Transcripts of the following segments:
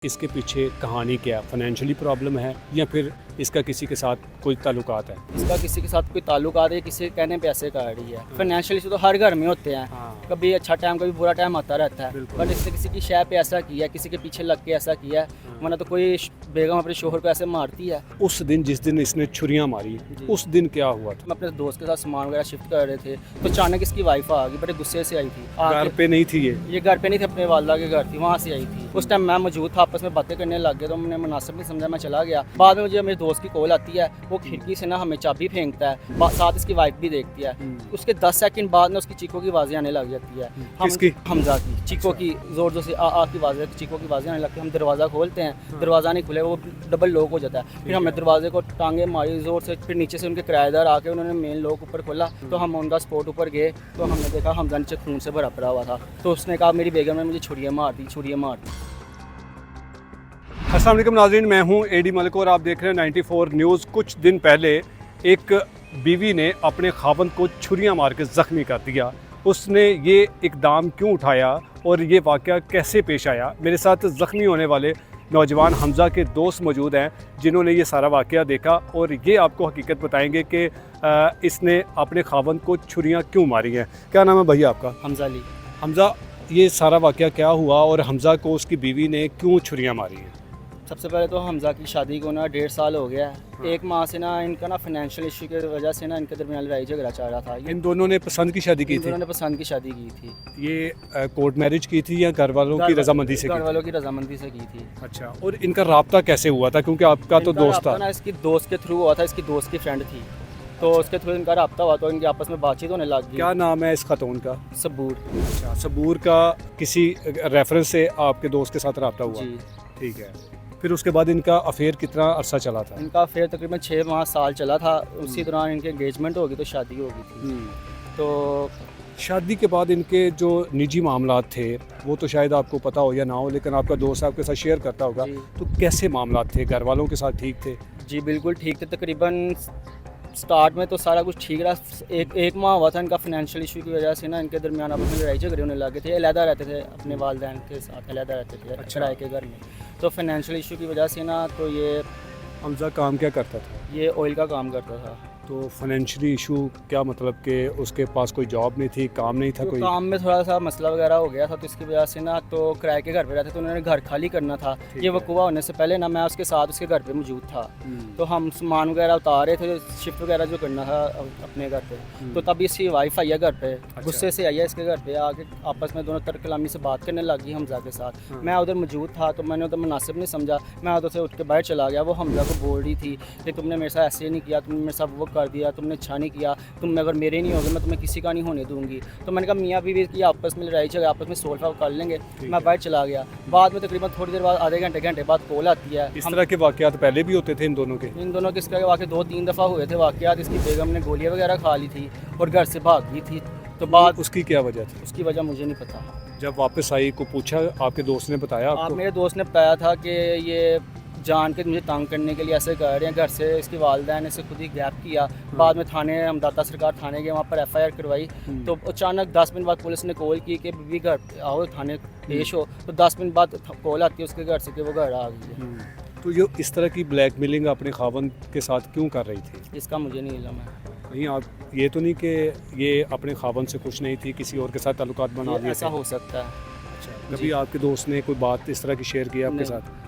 इसके पीछे कहानी क्या, फाइनेंशियली प्रॉब्लम है या फिर इसका किसी के साथ कोई ताल्लुकात है? इसका किसी के साथ कोई ताल्लुकात है, किसी के कहने पे ऐसे कर रही है। फाइनेंशियल इशू तो हर घर में होते हैं, कभी अच्छा टाइम कभी बुरा टाइम आता रहता है। बट इसने किसी की शय पे ऐसा किया, किसी के पीछे लग के ऐसा किया, वरना तो कोई बेगम अपने शोहर को ऐसे मारती है। उस दिन जिस दिन इसने छुरियां मारी, उस दिन क्या हुआ था? हम अपने दोस्त के साथ सामान वगैरह शिफ्ट कर रहे थे तो अचानक इसकी वाइफ आ गई, बड़े गुस्से से आई थी। घर पे नहीं थी ये घर पे नहीं थे, अपने वालदा के घर थी, वहाँ से आई थी। उस टाइम मैं मौजूद था, आपस में बातें करने लग गए तो मैंने मुनासिब नहीं समझा, मैं चला गया। बाद में मुझे मेरे दोस्त की कॉल आती है, वो खिड़की से ना हमें चाबी फेंकता है, साथ इसकी वाइफ भी देखती है। उसके 10 सेकंड बाद ना उसकी चीखों की आवाज़ें आने लग जाती है। किसकी? हमजा की चीखों की, जोर जोर से आ की आवाज़ें, चीखों की आवाज़ें आने लगती है। हम दरवाज़ा खोलते हैं, दरवाज़ा नहीं खुले, वो डबल लॉक हो जाता है। फिर हमने दरवाजे को टांगे मारी जोर से, फिर नीचे से उनके किराएदार आके उन्होंने मेन लॉक ऊपर खोला तो हम ऑन द स्पॉट ऊपर गए तो हमने देखा हमजा नीचे खून से भरा पड़ा हुआ था। तो उसने कहा मेरी बेगम ने मुझे छुरियाँ मार दी, छुरियाँ मार दी। अस्सलाम वालेकुम नाज़रीन, मैं हूं एडी मलिक और आप देख रहे हैं 94 न्यूज़। कुछ दिन पहले एक बीवी ने अपने खावंद को छुरियां मार के ज़ख्मी कर दिया। उसने ये इकदाम क्यों उठाया और ये वाक़या कैसे पेश आया? मेरे साथ ज़ख्मी होने वाले नौजवान हमज़ा के दोस्त मौजूद हैं जिन्होंने ये सारा वाक़या देखा और ये आपको हकीकत बताएंगे कि इसने अपने खावंद को छुरियां क्यों मारी हैं। क्या नाम है भैया आपका? हमजा अली। हमज़ा, ये सारा वाक़या क्या हुआ और हमज़ा को उसकी बीवी ने क्यों छुरियां मारी हैं? सबसे पहले तो हमजा की शादी को ना 1.5 साल हो गया है। एक माह से ना इनका ना फाइनेंशियल इशू की वजह से ना इनके दरमियान लड़ाई झगड़ा चल रहा था। इन दोनों ने पसंद की शादी की थी? इन्होंने पसंद की शादी की थी। ये कोर्ट मैरिज की थी या घर वालों की रजामंदी से? घर वालों की रजामंदी से की थी। अच्छा, और इनका राब्ता कैसे हुआ था? क्योंकि आपका तो दोस्त था ना, इसकी दोस्त के थ्रू हुआ था, इसकी दोस्त की फ्रेंड थी तो उसके थ्रू इनका राब्ता हुआ तो इनकी आपस में बातचीत होने लग गई। क्या नाम है इस खातून का? सबूर। अच्छा, सबूर का किसी रेफरेंस से आपके दोस्त के साथ राब्ता हुआ? जी ठीक है। फिर उसके बाद इनका अफेयर कितना अरसा चला था? इनका अफेयर तकरीबन 6 माह साल चला था। उसी दौरान इनकी एंगेजमेंट होगी तो शादी हो गई थी। तो शादी के बाद इनके जो निजी मामलात थे वो तो शायद आपको पता हो या ना हो, लेकिन आपका दोस्त आपके साथ शेयर करता होगा, तो कैसे मामलात थे? घर वालों के साथ ठीक थे? जी बिल्कुल ठीक थे। तकरीबन स्टार्ट में तो सारा कुछ ठीक रहा। एक माह हुआ था इनका फाइनेंशियल इशू की वजह से ना इनके दरमियान आपस में लड़ाई झगड़े होने लगे थे। अलहदा रहते थे, अपने वालिदैन के साथ अलहदा रहते थे किराए के घर में। तो फाइनेंशियल इशू की वजह से ना तो ये हमज़ा काम क्या करता था? ये ऑयल का काम करता था। तो फाइनेंशियली इशू क्या मतलब कि उसके पास कोई जॉब नहीं थी, काम नहीं था? तो कोई काम में थोड़ा सा मसला वगैरह हो गया था तो इसकी वजह से ना तो किराए के घर पे रहते तो उन्होंने घर खाली करना था। ये वकूआ होने से पहले ना मैं उसके साथ उसके घर पे मौजूद था। तो हम सामान वगैरह उतार रहे थे, शिफ्ट वगैरह जो करना था अपने घर पे। तो तभी इसकी वाइफ आई है घर पे, गुस्से से आई है इसके घर पे आके, आपस में दोनों तरफ कलामी से बात करने लगी हमजा के साथ। मैं उधर मौजूद था तो मैंने उधर मुनासिब नहीं समझा, मैं उधर से उठ के बाहर चला गया। वो हमजा को बोल रही थी कि तुमने मेरे साथ ऐसे नहीं किया, तुमने मेरे साथ वो कर दिया, तुमने अच्छा नहीं किया, तुम अगर मेरे नहीं होगे मैं तुम्हें किसी का नहीं होने दूंगी। तो मैंने कहा मियाँ बीवी की आपस में लड़ाई झगड़ा, आपस में सोल्व कर लेंगे। मैं बाहर चला गया। बाद में तकरीबन थोड़ी देर बाद आधे घंटे बाद कॉल आती है। इस तरह के वाक़यात पहले भी होते थे इन दोनों के? इन दोनों के इसके वाक़े 2-3 दफ़ा हुए थे वाक़यात। इसकी बेगम ने गोलियाँ वगैरह खा ली थी और घर से भाग गई थी। तो बाद उसकी क्या वजह थी? उसकी वजह मुझे नहीं पता। जब वापस आई को पूछा, आपके दोस्त ने बताया आपको? मेरे दोस्त ने बताया था कि ये जान के मुझे तंग करने के लिए ऐसे कर रहे हैं। घर से इसकी वालिदैन ने इसे खुद ही गैप किया। बाद में थाने, हम दाता सरकार थाने गए, वहाँ पर FIR करवाई। तो अचानक 10 मिनट बाद पुलिस ने कॉल की कि बीवी घर आओ, थाने पेश हो। तो 10 मिनट बाद कॉल आती है उसके घर से कि वो घर आ गई है। तो ये इस तरह की ब्लैकमेलिंग अपने खावंद के साथ क्यों कर रही थी? इसका मुझे नहीं इल्म है। नहीं, आप ये तो नहीं कि ये अपने खावंद से खुश नहीं थी, किसी और के साथ ताल्लुकात बना दिए? ऐसा हो सकता है। अच्छा, कभी आपके दोस्त ने कोई बात इस तरह की शेयर की आपके साथ?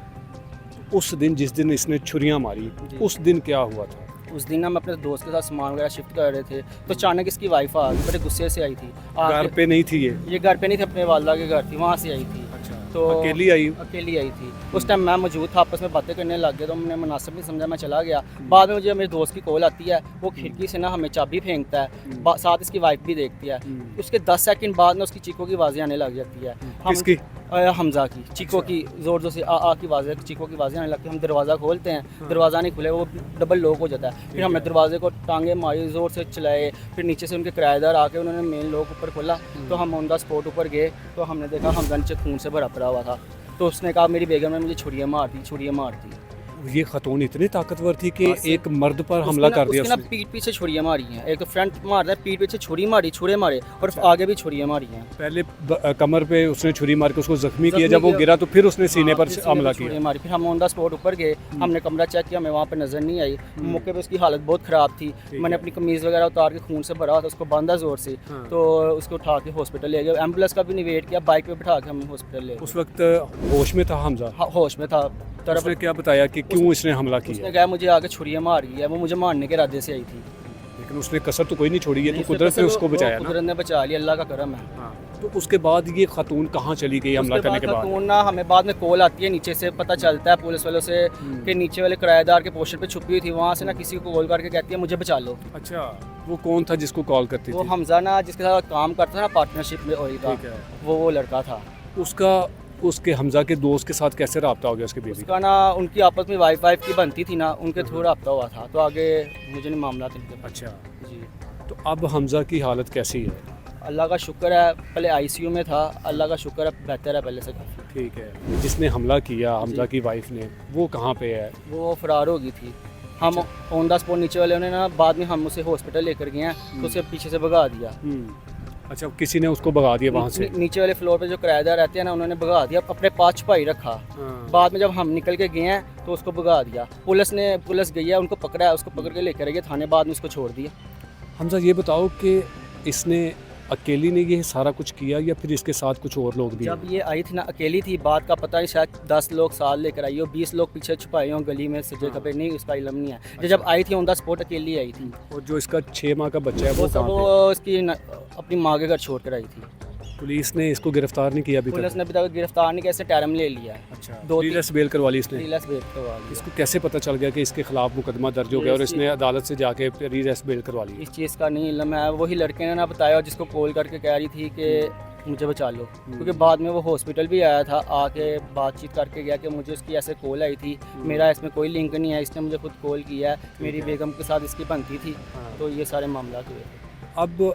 उस दिन जिस दिन इसने छुरियां मारी, उस दिन क्या हुआ था? उस दिन हम अपने दोस्त के साथ सामान वगैरह शिफ्ट कर रहे थे तो अचानक इसकी वाइफ आ गई, बड़े गुस्से से आई थी। घर पे नहीं थी ये घर पे नहीं थे, अपने वालदा के घर थी, वहाँ से आई थी। अच्छा, तो अकेली आई? अकेली आई थी। उस टाइम मैं मौजूद था, आपस में बातें करने लग गए तो मैंने मुनासिब नहीं समझा, मैं चला गया। बाद में मुझे मेरे दोस्त की कॉल आती है, वो खिड़की से ना हमें चाबी फेंकता है, साथ इसकी वाइफ भी देखती है। उसके 10 सेकंड बाद ना उसकी चीखों की आवाज़ें आने लग जाती है। किसकी? हमजा की चीखों की, जोर जोर से आ की आवाज़ें, चीखों की आवाज़ें आने लगती है। हम दरवाज़ा खोलते हैं, दरवाज़ा नहीं खुले, वो डबल लॉक हो जाता है। फिर हमने दरवाजे को टांगे मारी, ज़ोर से चलाए, फिर नीचे से उनके किराएदार आके उन्होंने मेन लॉक ऊपर खोला तो हम ऑन द स्पॉट ऊपर गए तो हमने देखा हमजा नीचे खून से भरा पड़ा हुआ था। तो उसने कहा मेरी बेगम ने मुझे छुरियाँ मार दी, छुरियाँ मार दी। ये खतून इतनी ताकतवर थी कि हाँ, एक मर्द पर हमला कर दिया उसने ना उसने। पीठ पीछे छुरियां मारी हैं, एक तो फ्रंट मारता है, पीठ पीछे छुरी मारी, छुरे मारे और आगे भी छुरियां मारी हैं। पहले कमर पे उसने छुरी मार के उसको जख्मी किया, जख्मी जब वो किया। गिरा तो फिर उसने सीने हाँ, पर फिर सीने हमला पे छुरियां किया। मारी। फिर हम ऑन द स्पॉट ऊपर गए, हमने कमरा चेक किया, हमें वहाँ पे नजर नहीं आई। मौके पे उसकी हालत बहुत ख़राब थी। मैंने है। अपनी कमीज़ वगैरह उतार के खून से भरा था, उसको बांधा जोर से, हाँ। तो उसको उठा के हॉस्पिटल ले गए। एम्बुलेंस का भी नहीं वेट किया, बाइक पे बिठा के हम हॉस्पिटल ले गए। उस वक्त होश में था हमजा? हाँ, होश में था। तरफ उसने क्या बताया कि क्यों इसने हमला उसने किया? कहा मुझे आगे छुरियां मार गई है, वो मुझे मारने के इरादे से आई थी। लेकिन उसने कसर तो कोई नहीं छोड़ी, ये तो नहीं, कुदरत ने वो- उसको वो बचाया ना। कुदरत ने बचा लिया, अल्लाह का करम है। हाँ। तो उसके बाद ये खतून कहाँ चली गई हमला उसके करने के बाद? खातून ना, हमें बाद में कॉल आती है नीचे से, पता चलता है पुलिस वालों से कि नीचे वाले किराएदार के पोस्टर पे छुपी हुई थी। वहाँ से ना किसी को कॉल करके कहती है मुझे बचा लो। अच्छा, वो कौन था जिसको कॉल करती वो थी? हमजा ना, जिसके साथ काम करता था ना, पार्टनरशिप में वही था, ठीक है। वो लड़का था। उसका उसके हमजा के दोस्त के साथ कैसे रब्ता हो गया उसके बीवी? उसका ना उनकी आपस में वाइफ की बनती थी ना, उनके थ्रू रब्ता हुआ था। तो आगे मुझे नहीं मामला था। अच्छा, जी, तो अब हमजा की हालत कैसी है? अल्लाह का शुक्र है, पहले आईसीयू में था, अल्लाह का शुक्र है बेहतर है पहले से काफ़ी। ठीक है। जिसने हमला किया हमजा की वाइफ ने, वो कहाँ पे है? वो फरार हो गई थी। हम ऑन द स्पॉट, नीचे वाले ने ना बाद में हम उसे हॉस्पिटल लेकर गए हैं, तो उसे पीछे से भगा दिया। अच्छा, किसी ने उसको भगा दिया वहाँ से? नीचे वाले फ्लोर पे जो किराएदार रहते हैं ना, उन्होंने भगा दिया, अपने पास छुपाई रखा। बाद में जब हम निकल के गए हैं तो उसको भगा दिया। पुलिस गई है, उनको पकड़ा है, उसको पकड़ के लेकर गए थाने, बाद में उसको छोड़ दिया। हमजा ये बताओ कि इसने अकेली ने ये सारा कुछ किया या फिर इसके साथ कुछ और लोग भी जब हैं? ये आई थी ना, अकेली थी, बात का पता नहीं, शायद 10 लोग साथ लेकर आई हो, 20 लोग पीछे छुपाए हो गली में सजे खबे, नहीं उसका इलम नहीं है। जब आई थी ऑन द स्पॉट अकेली आई थी। और जो इसका 6 माह का बच्चा है वो वो सब कहाँ वो उसकी अपनी माँ के घर छोड़ कर आई थी। पे? पुलिस ने इसको गिरफ्तार नहीं किया अभी पुलिस तक? ने अभी तक गिरफ्तार नहीं किया, इससे टैरम ले लिया है। अच्छा, दो फ्रीलेस बेल करवा ली इसने? रीलेस बेल करवा लिया। इसको कैसे पता चल गया कि इसके खिलाफ मुकदमा दर्ज हो गया और इसने अदालत से जाके रीरेस्ट बेल करवा ली? इस चीज़ का नहीं इल्म है, वही लड़के ने ना बताया, जिसको कॉल करके कह रही थी कि मुझे बचा लो। क्योंकि बाद में वो हॉस्पिटल भी आया था, आके बातचीत करके गया कि मुझे उसकी ऐसे कॉल आई थी, मेरा इसमें कोई लिंक नहीं है, इसने मुझे खुद कॉल किया है, मेरी बेगम के साथ इसकी बनती थी। तो ये सारे मामला हुए। अब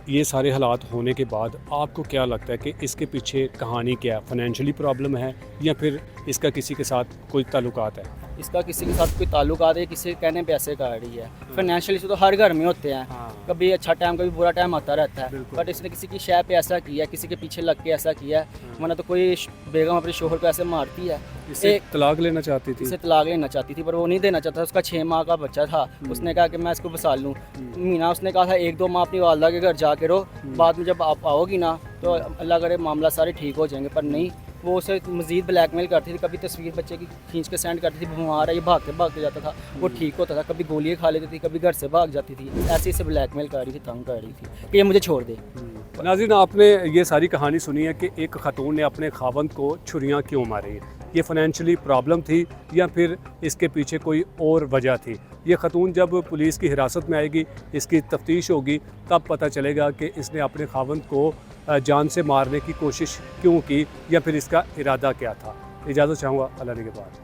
ये सारे हालात होने के बाद आपको क्या लगता है कि इसके पीछे कहानी क्या है? फाइनेंशियली प्रॉब्लम है या फिर इसका किसी के साथ कोई ताल्लुकात है? इसका किसी के साथ कोई ताल्लुकात है, किसी के कहने पे ऐसे कर रही है। फाइनेंशियल इशू तो हर घर में होते हैं, कभी अच्छा टाइम कभी बुरा टाइम आता रहता है। बिल्कुल। बट इसने किसी की शय पे ऐसा किया, किसी के पीछे लग के ऐसा किया है, वरना तो कोई बेगम अपने शोहर को ऐसे मारती है। इससे तलाक लेना चाहती थी? इसे तलाक लेना चाहती थी, पर वो नहीं देना चाहता। उसका 6 माह का बच्चा था, उसने कहा कि मैं इसको बसा लूँ। मीना उसने कहा था 1-2 माह अपनी वालदा के घर जाके रहो, बाद में जब आप आओगी ना तो अल्लाह करे मामला सारे ठीक हो जाएंगे। पर नहीं, वो उसे मज़ीद ब्लैकमेल करती थी। कभी तस्वीर बच्चे की खींच के सेंड करती थी, बीमार है, ये भागते जाता था, वो ठीक होता था। कभी गोलियाँ खा लेती थी, कभी घर से भाग जाती थी। ऐसे इसे ब्लैकमेल कर रही थी, तंग कर रही थी कि ये मुझे छोड़ दे। नाज़रीन, आपने ये सारी कहानी सुनी है कि एक खातून ने अपने खावंद को छुरियां क्यों मारी। ये फाइनेंशियली प्रॉब्लम थी या फिर इसके पीछे कोई और वजह थी? ये खातून जब पुलिस की हिरासत में आएगी, इसकी तफ्तीश होगी, तब पता चलेगा कि इसने अपने खावंद को जान से मारने की कोशिश क्यों की या फिर इसका इरादा क्या था। इजाज़त चाहूँगा, अल्लाह ने के बाद।